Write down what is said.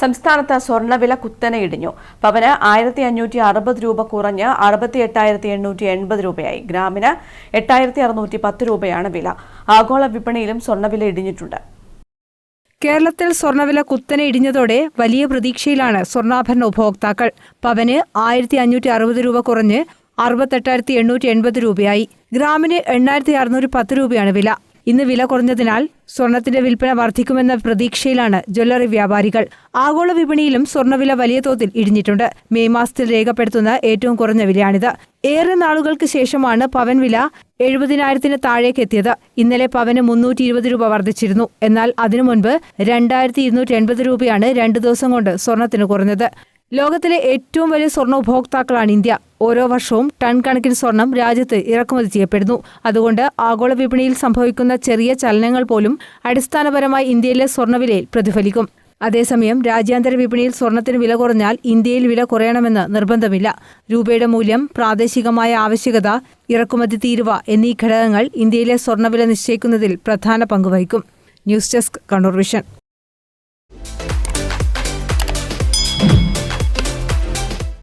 സംസ്ഥാനത്ത് സ്വർണ്ണവില കുത്തനെ ഇടിഞ്ഞു. പവന് 1560 രൂപ കുറഞ്ഞ് 68,880 രൂപയായി. ഗ്രാമിന് 8610 രൂപയാണ് വില. ആഗോള വിപണിയിലും സ്വർണ്ണവില ഇടിഞ്ഞിട്ടുണ്ട്. കേരളത്തിൽ സ്വർണ്ണവില കുത്തനെ ഇടിഞ്ഞതോടെ വലിയ പ്രതീക്ഷയിലാണ് സ്വർണ്ണാഭരണ ഉപഭോക്താക്കൾ. പവന് 1560 രൂപ കുറഞ്ഞ് 68,880 രൂപയായി. ഗ്രാമിന് 8610 രൂപയാണ് വില. ഇന്ന് വില കുറഞ്ഞതിനാൽ സ്വർണത്തിന്റെ വിൽപ്പന വർദ്ധിക്കുമെന്ന പ്രതീക്ഷയിലാണ് ജ്വല്ലറി വ്യാപാരികൾ. ആഗോള വിപണിയിലും സ്വർണ്ണവില വലിയ തോതിൽ ഇടിഞ്ഞിട്ടുണ്ട്. മെയ് മാസത്തിൽ രേഖപ്പെടുത്തുന്ന ഏറ്റവും കുറഞ്ഞ വിലയാണിത്. ഏറെ നാളുകൾക്ക് ശേഷമാണ് പവൻ വില 70,000-ന് താഴേക്ക് എത്തിയത്. ഇന്നലെ പവന് 320 രൂപ വർദ്ധിച്ചിരുന്നു. എന്നാൽ അതിനു മുൻപ് 2,280 രൂപയാണ് 2 ദിവസം കൊണ്ട് സ്വർണത്തിന് കുറഞ്ഞത്. ലോകത്തിലെ ഏറ്റവും വലിയ സ്വർണ്ണ ഉപഭോക്താക്കളാണ് ഇന്ത്യ. ഓരോ വർഷവും ടൺ കണക്കിന് സ്വർണം രാജ്യത്ത് ഇറക്കുമതി ചെയ്യപ്പെടുന്നു. അതുകൊണ്ട് ആഗോള വിപണിയിൽ സംഭവിക്കുന്ന ചെറിയ ചലനങ്ങൾ പോലും അടിസ്ഥാനപരമായി ഇന്ത്യയിലെ സ്വർണ്ണവിലയിൽ പ്രതിഫലിക്കും. അതേസമയം രാജ്യാന്തര വിപണിയിൽ സ്വർണത്തിന് വില കുറഞ്ഞാൽ ഇന്ത്യയിൽ വില കുറയണമെന്ന് നിർബന്ധമില്ല. രൂപയുടെ മൂല്യം, പ്രാദേശികമായ ആവശ്യകത, ഇറക്കുമതി തീരുവ എന്നീ ഘടകങ്ങൾ ഇന്ത്യയിലെ സ്വർണ്ണവില നിശ്ചയിക്കുന്നതിൽ പ്രധാന പങ്കുവഹിക്കും. News desk, Kannur vision.